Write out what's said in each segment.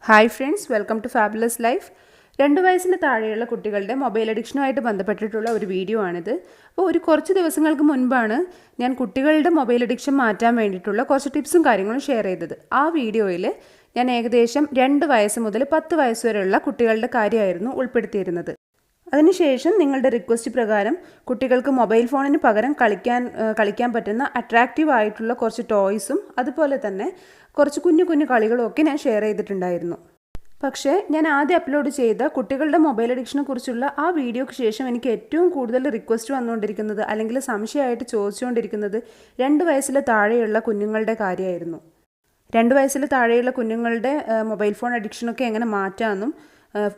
Hi friends, welcome to fabulous life. 2 വയസ്സിന് താഴെയുള്ള കുട്ടികളുടെ മൊബൈൽ അഡിക്ഷനുമായിട്ട് ബന്ധപ്പെട്ടിട്ടുള്ള ഒരു വീഡിയോ ആണിത്. അപ്പോൾ കുറച്ച് ദിവസങ്ങൾക്ക് മുൻപാണ് ഞാൻ കുട്ടികളുടെ മൊബൈൽ അഡിക്ഷൻ മാറ്റാൻ വേണ്ടിയിട്ടുള്ള കുറച്ച് ടിപ്സും കാര്യങ്ങളും ഷെയർ ചെയ്തത്. ആ വീഡിയോയിൽ ഞാൻ ഏകദേശം 2 വയസ്സ് മുതൽ 10 വയസ്സ് വരെയുള്ള കുട്ടികളുടെ കാര്യമായിരുന്നു ഉൾപ്പെടുത്തിയിരുന്നത്. അതിനുശേഷം നിങ്ങളുടെ റിക്വസ്റ്റ് പ്രകാരം കുട്ടികൾക്ക് മൊബൈൽ ഫോണിന് പകരം കളിക്കാൻ പറ്റുന്ന അട്രാക്റ്റീവ് ആയിട്ടുള്ള കുറച്ച് ടോയ്സും അതുപോലെ തന്നെ കുറച്ച് കുഞ്ഞു കുഞ്ഞു കളികളും ഒക്കെ ഞാൻ ഷെയർ ചെയ്തിട്ടുണ്ടായിരുന്നു. പക്ഷേ ഞാൻ ആദ്യം അപ്ലോഡ് ചെയ്ത കുട്ടികളുടെ മൊബൈൽ അഡിക്ഷനെ കുറിച്ചുള്ള ആ വീഡിയോയ്ക്ക് ശേഷം എനിക്ക് ഏറ്റവും കൂടുതൽ റിക്വസ്റ്റ് വന്നുകൊണ്ടിരിക്കുന്നത് അല്ലെങ്കിൽ സംശയമായിട്ട് ചോദിച്ചുകൊണ്ടിരിക്കുന്നത് 2 വയസ്സിൽ താഴെയുള്ള കുഞ്ഞുങ്ങളുടെ കാര്യമായിരുന്നു. 2 വയസ്സിൽ താഴെയുള്ള കുഞ്ഞുങ്ങളുടെ മൊബൈൽ ഫോൺ അഡിക്ഷനൊക്കെ എങ്ങനെ മാറ്റാമെന്നും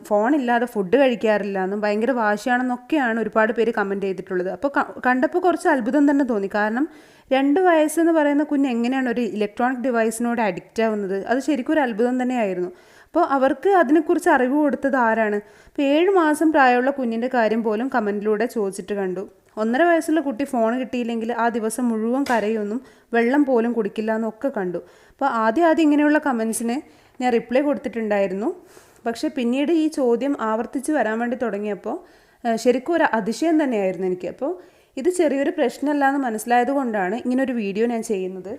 ഫോണില്ലാതെ ഫുഡ് കഴിക്കാറില്ല എന്നും ഭയങ്കര വാശിയാണെന്നൊക്കെയാണ് ഒരുപാട് പേര് കമൻറ്റ് ചെയ്തിട്ടുള്ളത്. അപ്പോൾ കണ്ടപ്പോൾ കുറച്ച് അത്ഭുതം തന്നെ തോന്നി. കാരണം 2 വയസ്സെന്ന് പറയുന്ന കുഞ്ഞ് എങ്ങനെയാണ് ഒരു ഇലക്ട്രോണിക് ഡിവൈസിനോട് അഡിക്റ്റ് ആവുന്നത്? അത് ശരിക്കും ഒരു അത്ഭുതം തന്നെയായിരുന്നു. അപ്പോൾ അവർക്ക് അതിനെക്കുറിച്ച് അറിവ് കൊടുത്തത് ആരാണ്? ഇപ്പോൾ 7 മാസം പ്രായമുള്ള കുഞ്ഞിൻ്റെ കാര്യം പോലും കമൻറ്റിലൂടെ ചോദിച്ചിട്ട് കണ്ടു. 1.5 വയസ്സുള്ള കുട്ടി ഫോൺ കിട്ടിയില്ലെങ്കിൽ ആ ദിവസം മുഴുവൻ കരയൊന്നും വെള്ളം പോലും കുടിക്കില്ല എന്നൊക്കെ കണ്ടു. അപ്പോൾ ആദ്യം ഇങ്ങനെയുള്ള കമൻസിന് ഞാൻ റിപ്ലൈ കൊടുത്തിട്ടുണ്ടായിരുന്നു. പക്ഷേ പിന്നീട് ഈ ചോദ്യം ആവർത്തിച്ച് വരാൻ വേണ്ടി തുടങ്ങിയപ്പോൾ ശരിക്കും ഒരു അതിശയം തന്നെയായിരുന്നു എനിക്ക്. അപ്പോൾ ഇത് ചെറിയൊരു പ്രശ്നമല്ല എന്ന് മനസ്സിലായത് കൊണ്ടാണ് ഇങ്ങനൊരു വീഡിയോ ഞാൻ ചെയ്യുന്നത്.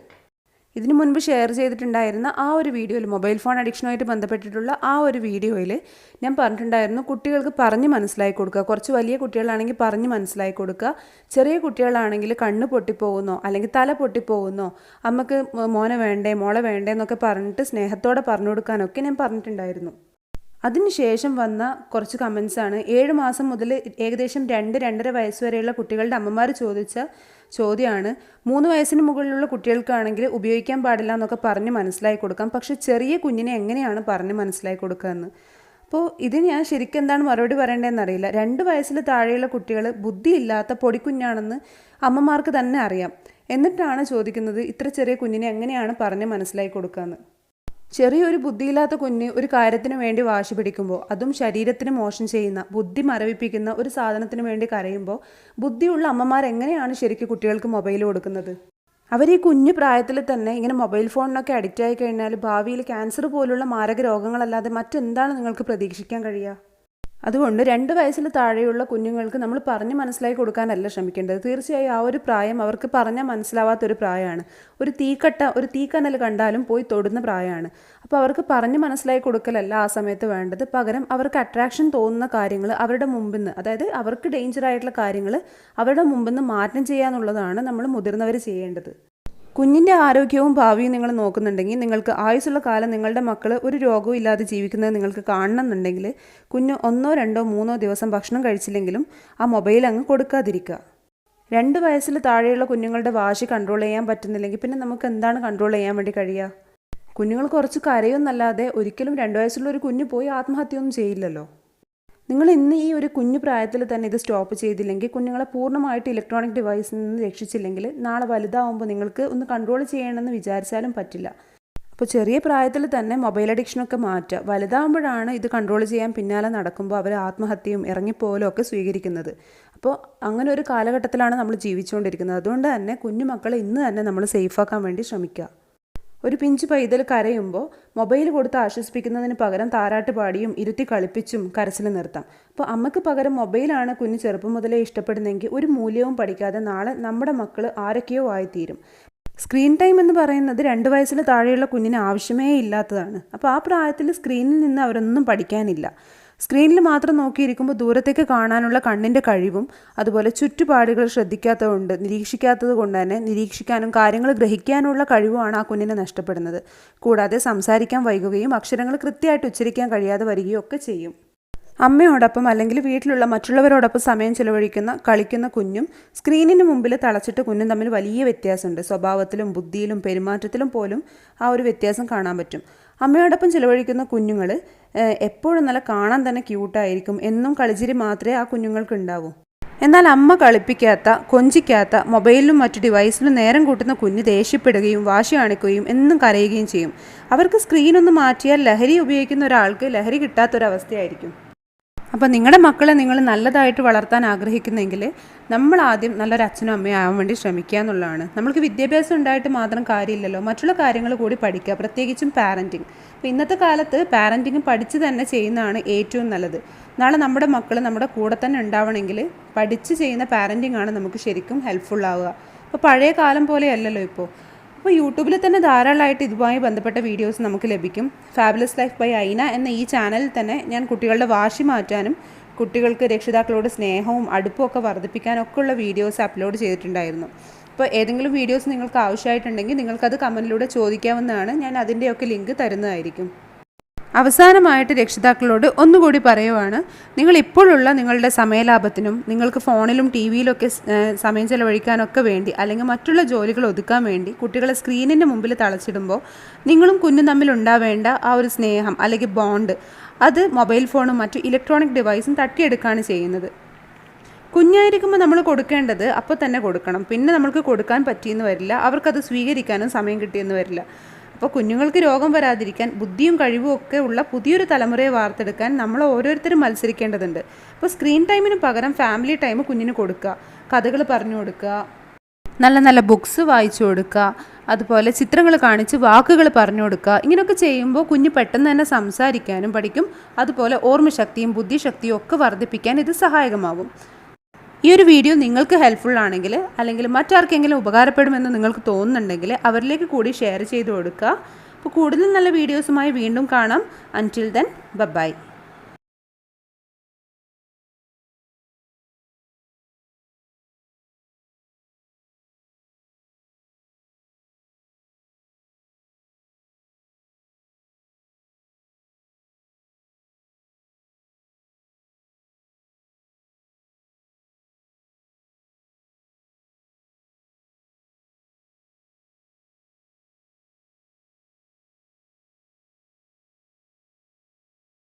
ഇതിനു മുൻപ് ഷെയർ ചെയ്തിട്ടുണ്ടായിരുന്ന ആ ഒരു വീഡിയോയിൽ, മൊബൈൽ ഫോൺ അഡിക്ഷനുമായിട്ട് ബന്ധപ്പെട്ടിട്ടുള്ള ആ ഒരു വീഡിയോയിൽ ഞാൻ പറഞ്ഞിട്ടുണ്ടായിരുന്നു, കുട്ടികൾക്ക് പറഞ്ഞ് മനസ്സിലാക്കി കൊടുക്കുക. കുറച്ച് വലിയ കുട്ടികളാണെങ്കിൽ പറഞ്ഞ് മനസ്സിലാക്കി കൊടുക്കുക. ചെറിയ കുട്ടികളാണെങ്കിൽ കണ്ണ് പൊട്ടിപ്പോകുന്നോ അല്ലെങ്കിൽ തല പൊട്ടിപ്പോകുന്നോ, അമ്മക്ക് മോനെ വേണ്ടേ മോളെ വേണ്ടേ എന്നൊക്കെ പറഞ്ഞിട്ട് സ്നേഹത്തോടെ പറഞ്ഞു കൊടുക്കാനൊക്കെ ഞാൻ പറഞ്ഞിട്ടുണ്ടായിരുന്നു. അതിനുശേഷം വന്ന കുറച്ച് കമൻസാണ് 7 മാസം മുതൽ ഏകദേശം 2-2.5 വയസ്സ് വരെയുള്ള കുട്ടികളുടെ അമ്മമാർ ചോദിച്ച ചോദ്യമാണ്. 3 വയസ്സിന് മുകളിലുള്ള കുട്ടികൾക്കാണെങ്കിൽ ഉപയോഗിക്കാൻ പാടില്ല എന്നൊക്കെ പറഞ്ഞ് മനസ്സിലാക്കി കൊടുക്കാം, പക്ഷെ ചെറിയ കുഞ്ഞിനെ എങ്ങനെയാണ് പറഞ്ഞ് മനസ്സിലാക്കി കൊടുക്കുക എന്ന്. അപ്പോൾ ഇതിന് ഞാൻ ശരിക്കും എന്താണ് മറുപടി പറയേണ്ടതെന്ന് അറിയില്ല. 2 വയസ്സിൽ താഴെയുള്ള കുട്ടികൾ ബുദ്ധിയില്ലാത്ത പൊടിക്കുഞ്ഞാണെന്ന് അമ്മമാർക്ക് തന്നെ അറിയാം. എന്നിട്ടാണ് ചോദിക്കുന്നത് ഇത്ര ചെറിയ കുഞ്ഞിനെ എങ്ങനെയാണ് പറഞ്ഞ് മനസ്സിലാക്കി കൊടുക്കുക എന്ന്. ചെറിയൊരു ബുദ്ധിയില്ലാത്ത കുഞ്ഞ് ഒരു കാര്യത്തിന് വേണ്ടി വാശി പിടിക്കുമ്പോൾ, അതും ശരീരത്തിന് മോശം ചെയ്യുന്ന, ബുദ്ധി മരവിപ്പിക്കുന്ന ഒരു സാധനത്തിന് വേണ്ടി കരയുമ്പോൾ ബുദ്ധിയുള്ള അമ്മമാർ എങ്ങനെയാണ് ശരിക്കും കുട്ടികൾക്ക് മൊബൈൽ കൊടുക്കുന്നത്? അവർ ഈ കുഞ്ഞു പ്രായത്തിൽ തന്നെ ഇങ്ങനെ മൊബൈൽ ഫോണിനൊക്കെ അഡിക്റ്റ് ആയി കഴിഞ്ഞാൽ ഭാവിയിൽ ക്യാൻസർ പോലുള്ള മാരക രോഗങ്ങളല്ലാതെ മറ്റെന്താണ് നിങ്ങൾക്ക് പ്രതീക്ഷിക്കാൻ കഴിയുക? അതുകൊണ്ട് 2 വയസ്സിൽ താഴെയുള്ള കുഞ്ഞുങ്ങൾക്ക് നമ്മൾ പറഞ്ഞ് മനസ്സിലാക്കി കൊടുക്കാനല്ല ശ്രമിക്കേണ്ടത്. തീർച്ചയായും ആ ഒരു പ്രായം അവർക്ക് പറഞ്ഞാൽ മനസ്സിലാവാത്തൊരു പ്രായമാണ്. ഒരു തീക്കനൽ കണ്ടാലും പോയി തൊടുന്ന പ്രായമാണ്. അപ്പോൾ അവർക്ക് പറഞ്ഞ് മനസ്സിലാക്കി കൊടുക്കലല്ല ആ സമയത്ത് വേണ്ടത്. പകരം അവർക്ക് അട്രാക്ഷൻ തോന്നുന്ന കാര്യങ്ങൾ അവരുടെ മുമ്പിൽ നിന്ന്, അതായത് അവർക്ക് ഡേഞ്ചർ ആയിട്ടുള്ള കാര്യങ്ങൾ അവരുടെ മുമ്പിൽ നിന്ന് മാറ്റം ചെയ്യാന്നുള്ളതാണ് നമ്മൾ മുതിർന്നവർ ചെയ്യേണ്ടത്. കുഞ്ഞിൻ്റെ ആരോഗ്യവും ഭാവിയും നിങ്ങൾ നോക്കുന്നുണ്ടെങ്കിൽ, നിങ്ങൾക്ക് ആയുസ്സുള്ള കാലം നിങ്ങളുടെ മക്കൾ ഒരു രോഗവും ഇല്ലാതെ ജീവിക്കുന്നത് നിങ്ങൾക്ക് കാണണമെന്നുണ്ടെങ്കിൽ, കുഞ്ഞ് 1, 2, 3 ദിവസം ഭക്ഷണം കഴിച്ചില്ലെങ്കിലും ആ മൊബൈൽ അങ്ങ് കൊടുക്കാതിരിക്കുക. 2 വയസ്സിൽ താഴെയുള്ള കുഞ്ഞുങ്ങളുടെ വാശി കൺട്രോൾ ചെയ്യാൻ പറ്റുന്നില്ലെങ്കിൽ പിന്നെ നമുക്ക് എന്താണ് കൺട്രോൾ ചെയ്യാൻ വേണ്ടി കഴിയുക? കുഞ്ഞുങ്ങൾ കുറച്ച് കരയൊന്നല്ലാതെ ഒരിക്കലും 2 വയസ്സുള്ള ഒരു കുഞ്ഞ് പോയി ആത്മഹത്യയൊന്നും ചെയ്യില്ലല്ലോ. നിങ്ങൾ ഇന്ന് ഈ ഒരു കുഞ്ഞു പ്രായത്തിൽ തന്നെ ഇത് സ്റ്റോപ്പ് ചെയ്തില്ലെങ്കിൽ, കുഞ്ഞുങ്ങളെ പൂർണ്ണമായിട്ട് ഇലക്ട്രോണിക് ഡിവൈസിൽ നിന്ന് രക്ഷിച്ചില്ലെങ്കിൽ, നാളെ വലുതാവുമ്പോൾ നിങ്ങൾക്ക് ഒന്ന് കൺട്രോൾ ചെയ്യണമെന്ന് വിചാരിച്ചാലും പറ്റില്ല. അപ്പോൾ ചെറിയ പ്രായത്തിൽ തന്നെ മൊബൈൽ അഡിക്ഷനൊക്കെ മാറ്റുക. വലുതാവുമ്പോഴാണ് ഇത് കൺട്രോൾ ചെയ്യാൻ പിന്നാലെ നടക്കുമ്പോൾ അവർ ആത്മഹത്യയും ഇറങ്ങിപ്പോലും ഒക്കെ സ്വീകരിക്കുന്നത്. അപ്പോൾ അങ്ങനെ ഒരു കാലഘട്ടത്തിലാണ് നമ്മൾ ജീവിച്ചുകൊണ്ടിരിക്കുന്നത്. അതുകൊണ്ട് തന്നെ കുഞ്ഞുമക്കളെ ഇന്ന് തന്നെ നമ്മൾ സേഫാക്കാൻ വേണ്ടി ശ്രമിക്കുക. ഒരു പിഞ്ചു പൈതൽ കരയുമ്പോൾ മൊബൈൽ കൊടുത്ത് ആശ്വസിപ്പിക്കുന്നതിന് പകരം താരാട്ട് പാടിയും ഇരുത്തി കളിപ്പിച്ചും കരച്ചിൽ നിർത്താം. അപ്പോൾ അമ്മയ്ക്ക് പകരം മൊബൈലാണ് കുഞ്ഞ് ചെറുപ്പം മുതലേ ഇഷ്ടപ്പെടുന്നെങ്കിൽ ഒരു മൂല്യവും പഠിക്കാതെ നാളെ നമ്മുടെ മക്കൾ ആരൊക്കെയോ ആയിത്തീരും. സ്ക്രീൻ ടൈം എന്ന് പറയുന്നത് 2 വയസ്സിൽ താഴെയുള്ള കുഞ്ഞിന് ആവശ്യമേ ഇല്ലാത്തതാണ്. അപ്പോൾ ആ പ്രായത്തിൽ സ്ക്രീനിൽ നിന്ന് അവരൊന്നും പഠിക്കാനില്ല. സ്ക്രീനിൽ മാത്രം നോക്കിയിരിക്കുമ്പോൾ ദൂരത്തേക്ക് കാണാനുള്ള കണ്ണിൻ്റെ കഴിവും അതുപോലെ ചുറ്റുപാടുകൾ നിരീക്ഷിക്കാത്തത് കൊണ്ട് തന്നെ നിരീക്ഷിക്കാനും കാര്യങ്ങൾ ഗ്രഹിക്കാനുള്ള കഴിവുമാണ് ആ കുഞ്ഞിനെ നഷ്ടപ്പെടുന്നത്. കൂടാതെ സംസാരിക്കാൻ വൈകുകയും അക്ഷരങ്ങൾ കൃത്യമായിട്ട് ഉച്ചരിക്കാൻ കഴിയാതെ വരികയും ഒക്കെ ചെയ്യും. അമ്മയോടൊപ്പം അല്ലെങ്കിൽ വീട്ടിലുള്ള മറ്റുള്ളവരോടൊപ്പം സമയം കളിക്കുന്ന കുഞ്ഞും സ്ക്രീനിന് മുമ്പിൽ തളച്ചിട്ട് കുഞ്ഞും തമ്മിൽ വലിയ വ്യത്യാസമുണ്ട്. സ്വഭാവത്തിലും ബുദ്ധിയിലും പെരുമാറ്റത്തിലും പോലും ആ ഒരു വ്യത്യാസം കാണാൻ പറ്റും. അമ്മയോടൊപ്പം ചിലവഴിക്കുന്ന കുഞ്ഞുങ്ങൾ എപ്പോഴും നല്ല കാണാൻ തന്നെ ക്യൂട്ടായിരിക്കും. എന്നും കളിച്ചിരി മാത്രമേ ആ കുഞ്ഞുങ്ങൾക്ക് ഉണ്ടാവൂ. എന്നാൽ അമ്മ കളിപ്പിക്കാത്ത, കൊഞ്ചിക്കാത്ത, മൊബൈലിലും മറ്റു ഡിവൈസിലും നേരം കൂട്ടുന്ന കുഞ്ഞ് ദേഷ്യപ്പെടുകയും വാശി കാണിക്കുകയും എന്നും കരയുകയും ചെയ്യും. അവർക്ക് സ്ക്രീനൊന്ന് മാറ്റിയാൽ ലഹരി ഉപയോഗിക്കുന്ന ഒരാൾക്ക് ലഹരി കിട്ടാത്തൊരവസ്ഥയായിരിക്കും. അപ്പോൾ നിങ്ങളുടെ മക്കളെ നിങ്ങൾ നല്ലതായിട്ട് വളർത്താൻ ആഗ്രഹിക്കുന്നെങ്കിൽ നമ്മൾ ആദ്യം നല്ലൊരു അച്ഛനും അമ്മയും ആവാൻ വേണ്ടി ശ്രമിക്കുക എന്നുള്ളതാണ്. നമ്മൾക്ക് വിദ്യാഭ്യാസം ഉണ്ടായിട്ട് മാത്രം കാര്യമില്ലല്ലോ, മറ്റുള്ള കാര്യങ്ങൾ കൂടി പഠിക്കുക, പ്രത്യേകിച്ചും പാരൻറ്റിങ്. അപ്പോൾ ഇന്നത്തെ കാലത്ത് പാരൻറ്റിങ് പഠിച്ച് തന്നെ ചെയ്യുന്നതാണ് ഏറ്റവും നല്ലത്. നാളെ നമ്മുടെ മക്കൾ നമ്മുടെ കൂടെ തന്നെ ഉണ്ടാവണമെങ്കിൽ പഠിച്ച് ചെയ്യുന്ന പാരൻറ്റിങ് ആണ് നമുക്ക് ശരിക്കും ഹെൽപ്ഫുൾ ആവുക. അപ്പോൾ പഴയ കാലം പോലെയല്ലല്ലോ ഇപ്പോൾ. അപ്പോൾ യൂട്യൂബിൽ തന്നെ ധാരാളമായിട്ട് ഇതുമായി ബന്ധപ്പെട്ട വീഡിയോസ് നമുക്ക് ലഭിക്കും. ഫാബുലസ് ലൈഫ് ബൈ ഐന എന്ന ഈ ചാനലിൽ തന്നെ ഞാൻ കുട്ടികളുടെ വാശി മാറ്റാനും കുട്ടികൾക്ക് രക്ഷിതാക്കളോട് സ്നേഹവും അടുപ്പവും ഒക്കെ വർദ്ധിപ്പിക്കാനൊക്കെ ഉള്ള വീഡിയോസ് അപ്ലോഡ് ചെയ്തിട്ടുണ്ടായിരുന്നു. അപ്പോൾ ഏതെങ്കിലും വീഡിയോസ് നിങ്ങൾക്ക് ആവശ്യമായിട്ടുണ്ടെങ്കിൽ നിങ്ങൾക്കത് കമൻറ്റിലൂടെ ചോദിക്കാവുന്നതാണ്. ഞാൻ അതിൻ്റെയൊക്കെ ലിങ്ക് തരുന്നതായിരിക്കും. അവസാനമായിട്ട് രക്ഷിതാക്കളോട് ഒന്നുകൂടി പറയുവാണ്, നിങ്ങളിപ്പോഴുള്ള നിങ്ങളുടെ സമയലാഭത്തിനും നിങ്ങൾക്ക് ഫോണിലും ടി വിയിലൊക്കെ സമയം ചെലവഴിക്കാനൊക്കെ വേണ്ടി അല്ലെങ്കിൽ മറ്റുള്ള ജോലികൾ ഒതുക്കാൻ വേണ്ടി കുട്ടികളെ സ്ക്രീനിൻ്റെ മുമ്പിൽ തളച്ചിടുമ്പോൾ നിങ്ങളും കുഞ്ഞും തമ്മിൽ ഉണ്ടാവേണ്ട ആ ഒരു സ്നേഹം അല്ലെങ്കിൽ ബോണ്ട് അത് മൊബൈൽ ഫോണും മറ്റു ഇലക്ട്രോണിക് ഡിവൈസും തട്ടിയെടുക്കുകയാണ് ചെയ്യുന്നത്. കുഞ്ഞായിരിക്കുമ്പോൾ നമ്മൾ കൊടുക്കേണ്ടത് അപ്പോൾ തന്നെ കൊടുക്കണം. പിന്നെ നമ്മൾക്ക് കൊടുക്കാൻ പറ്റിയെന്ന് വരില്ല, അവർക്കത് സ്വീകരിക്കാനും സമയം കിട്ടിയെന്ന് വരില്ല. അപ്പോൾ കുഞ്ഞുങ്ങൾക്ക് രോഗം വരാതിരിക്കാൻ ബുദ്ധിയും കഴിവും ഒക്കെ ഉള്ള പുതിയൊരു തലമുറയെ വാർത്തെടുക്കാൻ നമ്മൾ ഓരോരുത്തരും മത്സരിക്കേണ്ടതുണ്ട്. അപ്പോൾ സ്ക്രീൻ ടൈമിന് പകരം ഫാമിലി ടൈം കുഞ്ഞിന് കൊടുക്കുക, കഥകൾ പറഞ്ഞു കൊടുക്കുക, നല്ല നല്ല ബുക്സ് വായിച്ചു കൊടുക്കുക, അതുപോലെ ചിത്രങ്ങൾ കാണിച്ച് വാക്കുകൾ പറഞ്ഞു കൊടുക്കുക. ഇങ്ങനെയൊക്കെ ചെയ്യുമ്പോൾ കുഞ്ഞ് പെട്ടെന്ന് തന്നെ സംസാരിക്കാനും പഠിക്കും. അതുപോലെ ഓർമ്മശക്തിയും ബുദ്ധിശക്തിയും ഒക്കെ വർദ്ധിപ്പിക്കാൻ ഇത് സഹായകമാകും. ഈ ഒരു വീഡിയോ നിങ്ങൾക്ക് ഹെൽപ്ഫുൾ ആണെങ്കിൽ അല്ലെങ്കിൽ മറ്റാർക്കെങ്കിലും ഉപകാരപ്പെടുമെന്ന് നിങ്ങൾക്ക് തോന്നുന്നുണ്ടെങ്കിൽ അവരിലേക്ക് കൂടി ഷെയർ ചെയ്ത് കൊടുക്കുക. അപ്പോൾ കൂടുതൽ നല്ല വീഡിയോസുമായി വീണ്ടും കാണാം. അൻറ്റിൽ ദെൻ ബൈ.